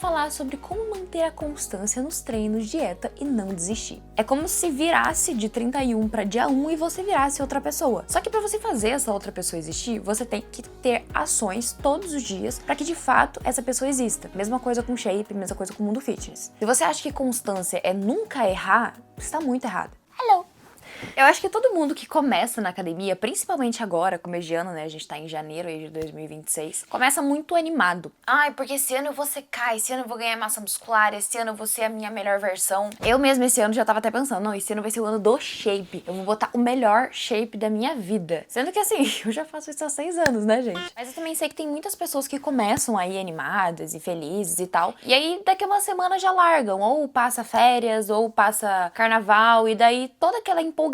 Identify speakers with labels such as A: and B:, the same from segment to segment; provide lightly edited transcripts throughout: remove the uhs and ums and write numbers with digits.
A: falar sobre como manter a constância nos treinos, dieta e não desistir. É como se virasse de 31 para dia 1 e você virasse outra pessoa. Só que para você fazer essa outra pessoa existir, você tem que ter ações todos os dias para que de fato essa pessoa exista. Mesma coisa com shape, mesma coisa com o mundo fitness. Se você acha que constância é nunca errar, você está muito errado. Hello! Eu acho que todo mundo que começa na academia, principalmente agora, começo de ano, né? A gente tá em janeiro aí de 2026, começa muito animado. Ai, porque esse ano eu vou secar, esse ano eu vou ganhar massa muscular, esse ano eu vou ser a minha melhor versão. Eu mesma esse ano já tava até pensando, não, esse ano vai ser o ano do shape. Eu vou botar o melhor shape da minha vida. Sendo que assim, eu já faço isso há 6 anos, né, gente? Mas eu também sei que tem muitas pessoas que começam aí animadas e felizes e tal. E aí, daqui a uma semana já largam. Ou passa férias, ou passa carnaval. E daí toda aquela empolgação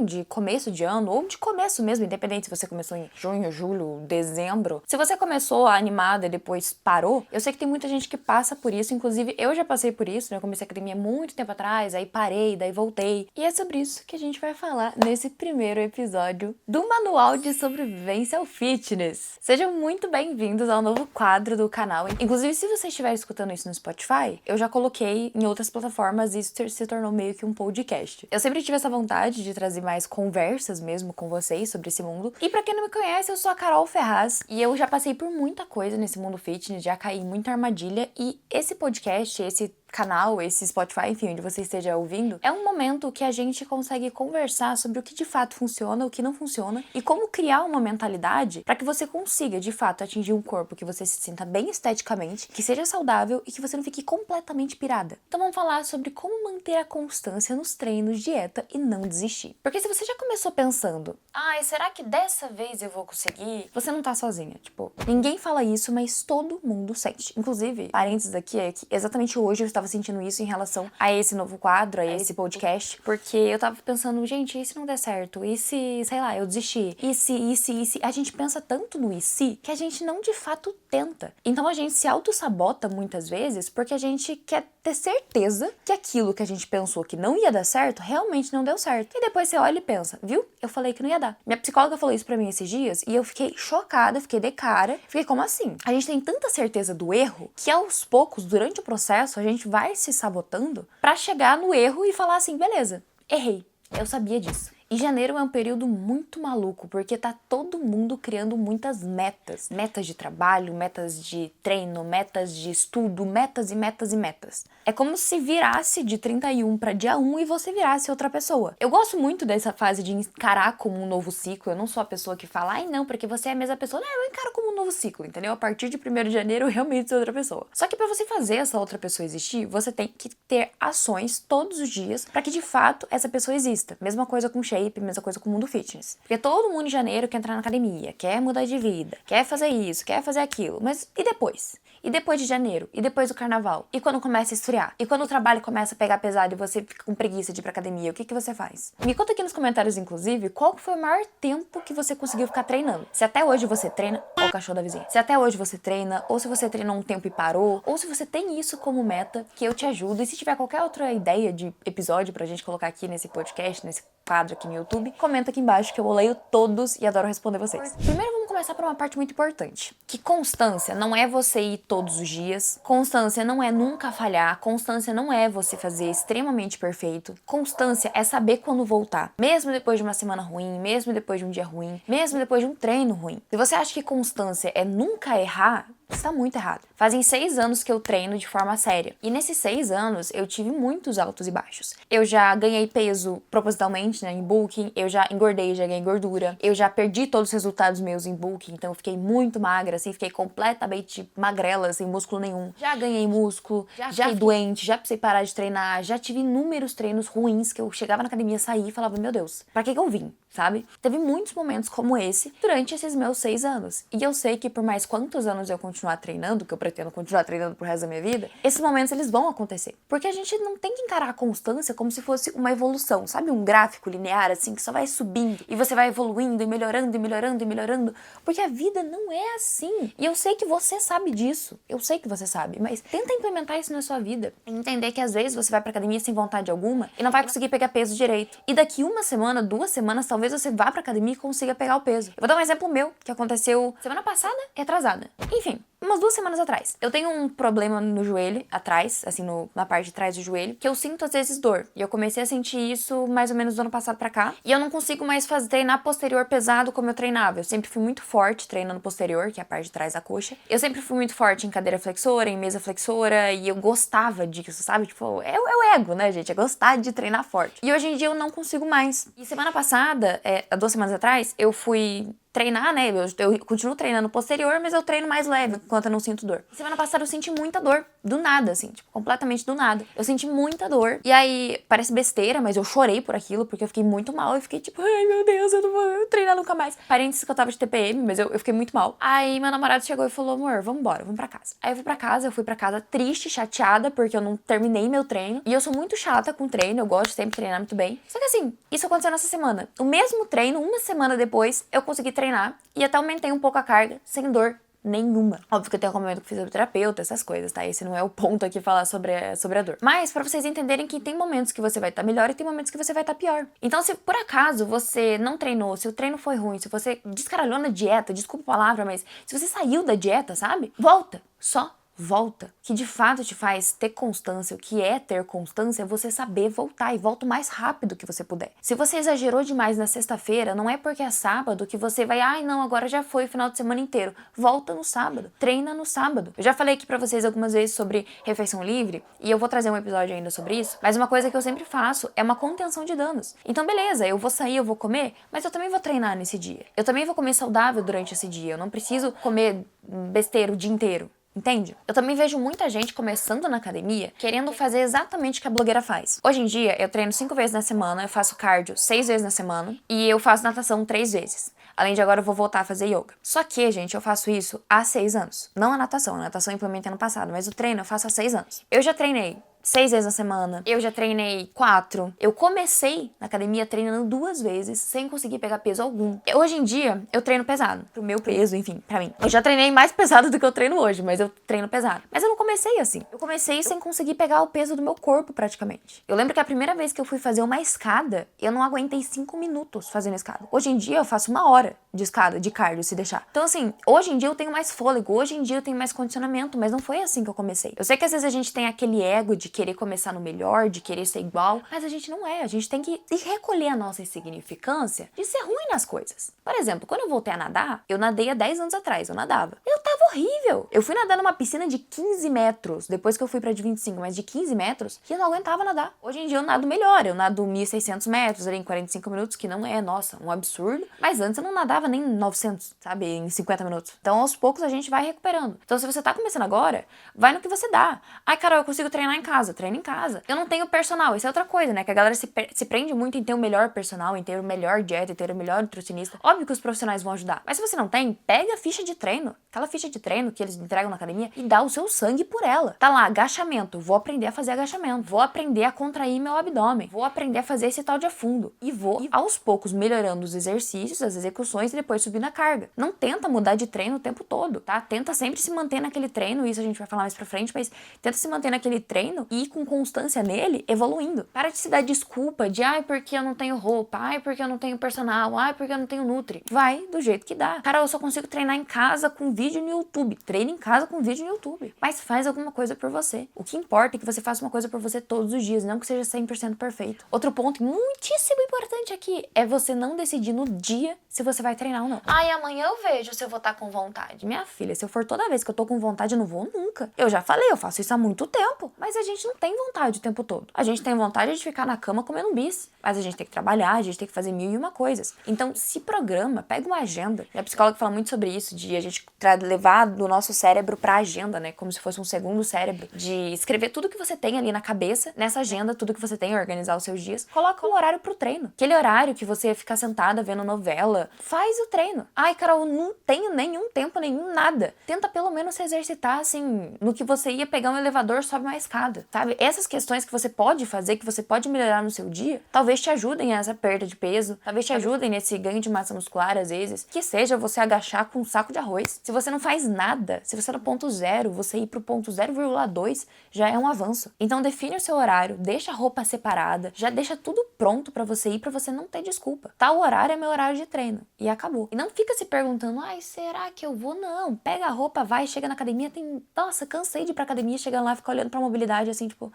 A: de começo de ano, ou de começo mesmo, independente se você começou em junho, julho, dezembro. Se você começou animada e depois parou, eu sei que tem muita gente que passa por isso, inclusive eu já passei por isso, né? Eu comecei a academia muito tempo atrás, aí parei, daí voltei. E é sobre isso que a gente vai falar nesse primeiro episódio do Manual de Sobrevivência ao Fitness. Sejam muito bem-vindos ao novo quadro do canal. Inclusive, se você estiver escutando isso no Spotify, eu já coloquei em outras plataformas e isso se tornou meio que um podcast. Eu sempre tive essa vontade de trazer mais conversas mesmo com vocês sobre esse mundo. E pra quem não me conhece, eu sou a Carol Ferraz e eu já passei por muita coisa nesse mundo fitness, já caí em muita armadilha e esse podcast, esse canal, esse Spotify, enfim, onde você esteja ouvindo, é um momento que a gente consegue conversar sobre o que de fato funciona, o que não funciona e como criar uma mentalidade para que você consiga de fato atingir um corpo que você se sinta bem esteticamente, que seja saudável e que você não fique completamente pirada. Então vamos falar sobre como manter a constância nos treinos, dieta e não desistir. Porque se você já começou pensando, ai, será que dessa vez eu vou conseguir? Você não tá sozinha, tipo, ninguém fala isso, mas todo mundo sente. Inclusive, parênteses aqui é que exatamente hoje eu estava sentindo isso em relação a esse novo quadro, a esse podcast, porque eu tava pensando, gente, e se não der certo? E se, sei lá, eu desistir? E se? A gente pensa tanto no e se que a gente não de fato tenta. Então a gente se auto-sabota muitas vezes porque a gente quer ter certeza que aquilo que a gente pensou que não ia dar certo, realmente não deu certo. E depois você olha e pensa, viu? Eu falei que não ia dar. Minha psicóloga falou isso pra mim esses dias e eu fiquei chocada, fiquei de cara. Fiquei, como assim? A gente tem tanta certeza do erro que aos poucos, durante o processo, a gente vai se sabotando pra chegar no erro e falar assim, beleza, errei. Eu sabia disso. E janeiro é um período muito maluco, porque tá todo mundo criando muitas metas. Metas de trabalho, metas de treino, metas de estudo, metas e metas e metas. É como se virasse de 31 para dia 1 e você virasse outra pessoa. Eu gosto muito dessa fase de encarar como um novo ciclo. Eu não sou a pessoa que fala, ai não, porque você é a mesma pessoa. Não, eu encaro como um novo ciclo, entendeu? A partir de 1º de janeiro eu realmente sou outra pessoa. Só que pra você fazer essa outra pessoa existir, você tem que ter ações todos os dias para que de fato essa pessoa exista. Mesma coisa com shape, mesma coisa com o mundo fitness. Porque todo mundo em janeiro quer entrar na academia, quer mudar de vida, quer fazer isso, quer fazer aquilo. Mas e depois? E depois de janeiro? E depois do carnaval? E quando começa a esfriar? E quando o trabalho começa a pegar pesado e você fica com preguiça de ir pra academia, o que você faz? Me conta aqui nos comentários, inclusive, qual foi o maior tempo que você conseguiu ficar treinando. Se até hoje você treina, ó o cachorro da vizinha. Se até hoje você treina, ou se você treinou um tempo e parou, ou se você tem isso como meta, que eu te ajudo. E se tiver qualquer outra ideia de episódio pra gente colocar aqui nesse podcast, nesse quadro aqui no YouTube, comenta aqui embaixo que eu leio todos e adoro responder vocês. Primeiro vamos começar por uma parte muito importante, que constância não é você ir todos os dias, constância não é nunca falhar, constância não é você fazer extremamente perfeito, constância é saber quando voltar, mesmo depois de uma semana ruim, mesmo depois de um dia ruim, mesmo depois de um treino ruim. Se você acha que constância é nunca errar, você tá muito errado. Fazem 6 anos que eu treino de forma séria. E nesses 6 anos, eu tive muitos altos e baixos. Eu já ganhei peso propositalmente, né, em bulking. Eu já engordei, já ganhei gordura. Eu já perdi todos os resultados meus em bulking. Então eu fiquei muito magra, assim. Fiquei completamente magrela, sem músculo nenhum. Já ganhei músculo, já fiquei doente, já precisei parar de treinar. Já tive inúmeros treinos ruins que eu chegava na academia, saía e falava, meu Deus, pra que eu vim? Sabe? Teve muitos momentos como esse durante esses meus 6 anos. E eu sei que por mais quantos anos eu continuar treinando, que eu pretendo continuar treinando pro resto da minha vida, esses momentos eles vão acontecer. Porque a gente não tem que encarar a constância como se fosse uma evolução, sabe? Um gráfico linear, assim, que só vai subindo e você vai evoluindo e melhorando e melhorando e melhorando. Porque a vida não é assim. E eu sei que você sabe disso. Eu sei que você sabe. Mas tenta implementar isso na sua vida. Entender que às vezes você vai pra academia sem vontade alguma e não vai conseguir pegar peso direito. E daqui uma semana, 2 semanas, talvez você vá pra academia e consiga pegar o peso. Eu vou dar um exemplo meu, que aconteceu semana passada e atrasada. Enfim, umas 2 semanas atrás. Eu tenho um problema no joelho, atrás, assim, na parte de trás do joelho, que eu sinto às vezes dor. E eu comecei a sentir isso mais ou menos do ano passado pra cá. E eu não consigo mais treinar posterior pesado como eu treinava. Eu sempre fui muito forte treinando posterior, que é a parte de trás da coxa. Eu sempre fui muito forte em cadeira flexora, em mesa flexora, e eu gostava disso, sabe? Tipo, é o ego, né, gente? É gostar de treinar forte. E hoje em dia eu não consigo mais. E semana passada, há 2 semanas atrás, eu fui treinar, né? Eu continuo treinando posterior, mas eu treino mais leve, enquanto eu não sinto dor. Semana passada eu senti muita dor, do nada, assim, tipo, completamente do nada. Eu senti muita dor. E aí, parece besteira, mas eu chorei por aquilo, porque eu fiquei muito mal. Eu fiquei tipo, ai meu Deus, eu não vou treinar nunca mais. Parênteses que eu tava de TPM, mas eu fiquei muito mal. Aí meu namorado chegou e falou, amor, vamos embora, vamos pra casa. Aí eu fui pra casa triste, chateada, porque eu não terminei meu treino. E eu sou muito chata com treino, eu gosto de sempre treinar muito bem. Só que assim, isso aconteceu nessa semana. O mesmo treino, uma semana depois, eu consegui treinar e até aumentei um pouco a carga, sem dor nenhuma. Óbvio que eu tenho acompanhamento com fisioterapeuta, essas coisas, tá? Esse não é o ponto aqui falar sobre a dor. Mas pra vocês entenderem que tem momentos que você vai estar melhor e tem momentos que você vai estar pior. Então, se por acaso você não treinou, se o treino foi ruim, se você descaralhou na dieta, desculpa a palavra, mas se você saiu da dieta, sabe? Volta. Só volta. O que de fato te faz ter constância, o que é ter constância, é você saber voltar e volta o mais rápido que você puder. Se você exagerou demais na sexta-feira, não é porque é sábado que você vai, ai não, agora já foi o final de semana inteiro. Volta no sábado, treina no sábado. Eu já falei aqui pra vocês algumas vezes sobre refeição livre e eu vou trazer um episódio ainda sobre isso, mas uma coisa que eu sempre faço é uma contenção de danos. Então beleza, eu vou sair, eu vou comer, mas eu também vou treinar nesse dia. Eu também vou comer saudável durante esse dia, eu não preciso comer besteira o dia inteiro. Entende? Eu também vejo muita gente começando na academia querendo fazer exatamente o que a blogueira faz. Hoje em dia, eu treino 5 vezes na semana, eu faço cardio 6 vezes na semana e eu faço natação 3 vezes. Além de agora eu vou voltar a fazer yoga. Só que, gente, eu faço isso há 6 anos. Não a natação eu implementei ano passado, mas o treino eu faço há 6 anos. Eu já treinei 6 vezes na semana. Eu já treinei 4. Eu comecei na academia treinando 2 vezes, sem conseguir pegar peso algum. Hoje em dia, eu treino pesado. Pro meu peso, enfim, pra mim. Eu já treinei mais pesado do que eu treino hoje, mas eu treino pesado. Mas eu não comecei assim. Eu comecei sem conseguir pegar o peso do meu corpo, praticamente. Eu lembro que a primeira vez que eu fui fazer uma escada, eu não aguentei 5 minutos fazendo escada. Hoje em dia, eu faço 1 hora de escada, de cardio, se deixar. Então, assim, hoje em dia eu tenho mais fôlego, hoje em dia eu tenho mais condicionamento, mas não foi assim que eu comecei. Eu sei que às vezes a gente tem aquele ego de querer começar no melhor, de querer ser igual, mas a gente não é. A gente tem que recolher a nossa insignificância de ser ruim nas coisas. Por exemplo, quando eu voltei a nadar, eu nadei há 10 anos atrás, eu nadava. Eu tava horrível. Eu fui nadar numa piscina de 15 metros, depois que eu fui pra de 25, mas de 15 metros, que eu não aguentava nadar. Hoje em dia eu nado melhor, eu nado 1.600 metros ali em 45 minutos, que não é, nossa, um absurdo. Mas antes eu não nadava nem 900, sabe, em 50 minutos. Então aos poucos a gente vai recuperando. Então se você tá começando agora, vai no que você dá. Ai, Carol, eu consigo treinar em casa. Treina em casa. Eu não tenho personal, isso é outra coisa, né? Que a galera se prende muito em ter o melhor personal, em ter o melhor dieta, em ter o melhor nutricionista. Óbvio que os profissionais vão ajudar. Mas se você não tem, pega a ficha de treino. Aquela ficha de treino que eles entregam na academia e dá o seu sangue por ela. Tá lá, agachamento. Vou aprender a fazer agachamento. Vou aprender a contrair meu abdômen. Vou aprender a fazer esse tal de afundo. E vou, aos poucos, melhorando os exercícios, as execuções e depois subindo a carga. Não tenta mudar de treino o tempo todo, tá? Tenta sempre se manter naquele treino, isso a gente vai falar mais pra frente, mas tenta se manter naquele treino e ir com constância nele, evoluindo. Para de se dar desculpa de, ai, porque eu não tenho roupa, ai, porque eu não tenho personal, ai, porque eu não tenho nutri. Vai do jeito que dá. Cara, eu só consigo treinar em casa com vídeo no YouTube. Treina em casa com vídeo no YouTube. Mas faz alguma coisa por você. O que importa é que você faça uma coisa por você todos os dias, não que seja 100% perfeito. Outro ponto muitíssimo importante aqui é você não decidir no dia se você vai treinar ou não. Ai, amanhã eu vejo se eu vou estar com vontade. Minha filha, se eu for toda vez que eu tô com vontade, eu não vou nunca. Eu já falei, eu faço isso há muito tempo. Mas a gente não tem vontade o tempo todo. A gente tem vontade de ficar na cama comendo bis. Mas a gente tem que trabalhar, a gente tem que fazer 1001 coisas. Então, se programa, pega uma agenda. A psicóloga fala muito sobre isso, de a gente levar do nosso cérebro pra agenda, né? Como se fosse um segundo cérebro. De escrever tudo que você tem ali na cabeça, nessa agenda, tudo que você tem, organizar os seus dias. Coloca um horário pro treino. Aquele horário que você fica sentada vendo novela, faz o treino. Ai, Carol, não tenho nenhum tempo, nenhum nada. Tenta pelo menos se exercitar, assim, no que você ia pegar um elevador, sobe uma escada. sabe? Essas questões que você pode fazer, que você pode melhorar no seu dia, talvez te ajudem a essa perda de peso, talvez te ajudem nesse ganho de massa muscular, às vezes, que seja você agachar com um saco de arroz. Se você não faz nada, se você é no ponto zero, você ir pro ponto 0,2 já é um avanço. Então define o seu horário, deixa a roupa separada, já deixa tudo pronto pra você ir, pra você não ter desculpa. Tal horário é meu horário de treino. E acabou. E não fica se perguntando, ai, será que eu vou? Não. Pega a roupa, vai, chega na academia, tem... Nossa, cansei de ir pra academia, chega lá, fica olhando pra mobilidade assim, tipo,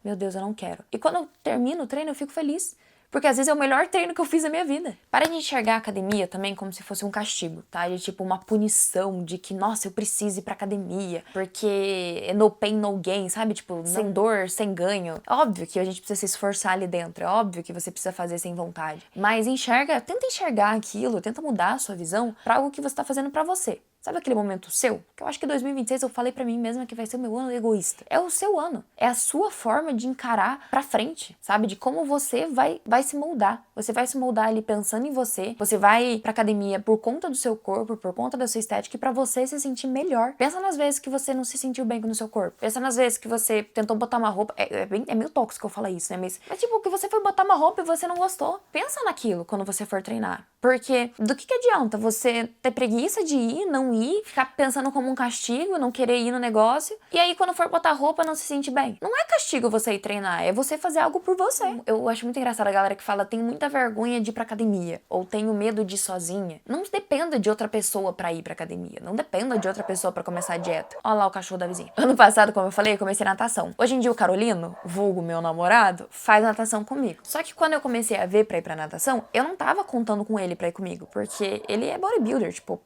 A: meu Deus, eu não quero. E quando eu termino o treino, eu fico feliz. Porque às vezes é o melhor treino que eu fiz na minha vida. Para de enxergar a academia também como se fosse um castigo, tá? De tipo uma punição de que, nossa, eu preciso ir pra academia, porque é no pain, no gain, sabe? Tipo, sem dor, sem ganho. É óbvio que a gente precisa se esforçar ali dentro, é óbvio que você precisa fazer sem vontade. Mas tenta enxergar aquilo, tenta mudar a sua visão pra algo que você tá fazendo pra você. Sabe aquele momento seu? Que eu acho que 2026 eu falei pra mim mesma que vai ser o meu ano egoísta. É o seu ano. É a sua forma de encarar pra frente, sabe? De como você vai se moldar. Você vai se moldar ali pensando em você. Você vai pra academia por conta do seu corpo, por conta da sua estética e pra você se sentir melhor. Pensa nas vezes que você não se sentiu bem com o seu corpo. Pensa nas vezes que você tentou botar uma roupa. É meio tóxico eu falar isso, né? Mas tipo, que você foi botar uma roupa e você não gostou. Pensa naquilo quando você for treinar. Porque do que adianta você ter preguiça de ir, não ir, ficar pensando como um castigo, não querer ir no negócio, e aí quando for botar roupa não se sente bem? Não é castigo você ir treinar, é você fazer algo por você. Eu acho muito engraçado a galera que fala, tenho muita vergonha de ir pra academia, ou tenho medo de ir sozinha. Não dependa de outra pessoa pra ir pra academia, não dependa de outra pessoa pra começar a dieta. Olha lá o cachorro da vizinha. Ano passado, como eu falei, eu comecei natação. Hoje em dia o Carolino, vulgo meu namorado, faz natação comigo. Só que quando eu comecei a ver pra ir pra natação, eu não tava contando com ele pra ir comigo, porque ele é bodybuilder, tipo,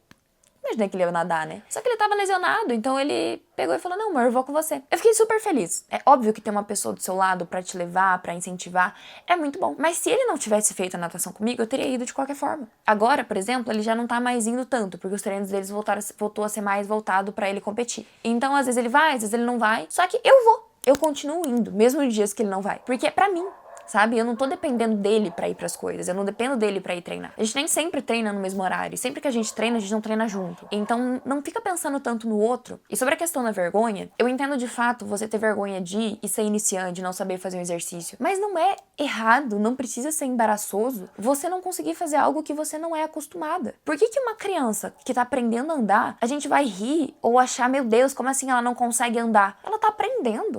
A: imaginei que ele ia nadar, né? Só que ele tava lesionado, então ele pegou e falou, não, amor, eu vou com você. Eu fiquei super feliz. É óbvio que ter uma pessoa do seu lado pra te levar, pra incentivar, é muito bom. Mas se ele não tivesse feito a natação comigo, eu teria ido de qualquer forma. Agora, por exemplo, ele já não tá mais indo tanto, porque os treinos deles voltou a ser mais voltado pra ele competir. Então, às vezes ele vai, às vezes ele não vai. Só que eu vou. Eu continuo indo, mesmo nos dias que ele não vai. Porque é pra mim. Sabe? Eu não tô dependendo dele pra ir pras coisas. Eu não dependo dele pra ir treinar. A gente nem sempre treina no mesmo horário. Sempre que a gente não treina junto. Então, não fica pensando tanto no outro. E sobre a questão da vergonha, eu entendo de fato você ter vergonha de ir e ser iniciante, não saber fazer um exercício. Mas não é errado, não precisa ser embaraçoso você não conseguir fazer algo que você não é acostumada. Por que uma criança que tá aprendendo a andar, a gente vai rir ou achar, meu Deus, como assim ela não consegue andar? Ela tá aprendendo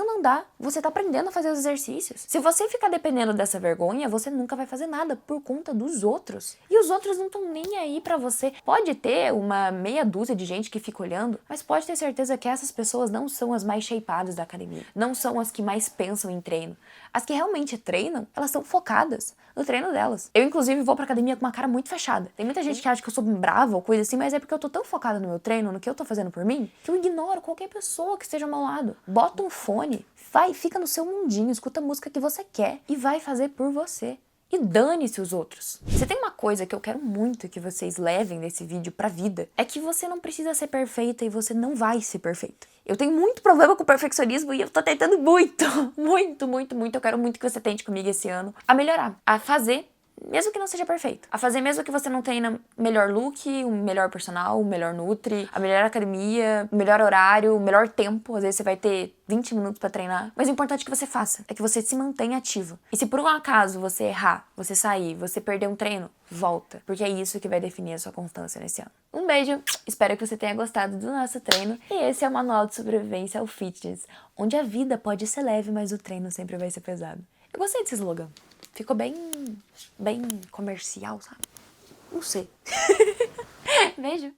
A: a andar. Você tá aprendendo a fazer os exercícios. Se você ficar dependendo dessa vergonha, você nunca vai fazer nada por conta dos outros. E os outros não estão nem aí pra você. Pode ter uma meia dúzia de gente que fica olhando, mas pode ter certeza que essas pessoas não são as mais shapeadas da academia. Não são as que mais pensam em treino. As que realmente treinam, elas estão focadas no treino delas. Eu, inclusive, vou pra academia com uma cara muito fechada. Tem muita gente que acha que eu sou brava ou coisa assim, mas é porque eu tô tão focada no meu treino, no que eu tô fazendo por mim, que eu ignoro qualquer pessoa que esteja ao meu lado. Bota um fone, vai, fica no seu mundinho, escuta a música que você quer e vai fazer por você. E dane-se os outros. Se tem uma coisa que eu quero muito que vocês levem desse vídeo pra vida, é que você não precisa ser perfeita e você não vai ser perfeita. Eu tenho muito problema com o perfeccionismo e eu tô tentando muito, muito, eu quero muito que você tente comigo esse ano a melhorar, a fazer mesmo que não seja perfeito. A fazer mesmo que você não tenha melhor look, o melhor personal, o melhor nutri, a melhor academia, o melhor horário, o melhor tempo. Às vezes você vai ter 20 minutos pra treinar. Mas o importante é que você faça, é que você se mantenha ativo. E se por um acaso você errar, você sair, você perder um treino, volta. Porque é isso que vai definir a sua constância nesse ano. Um beijo, espero que você tenha gostado do nosso treino. E esse é o Manual de Sobrevivência ao Fitness, onde a vida pode ser leve, mas o treino sempre vai ser pesado. Eu gostei desse slogan. Ficou bem comercial, sabe? Não sei. Beijo.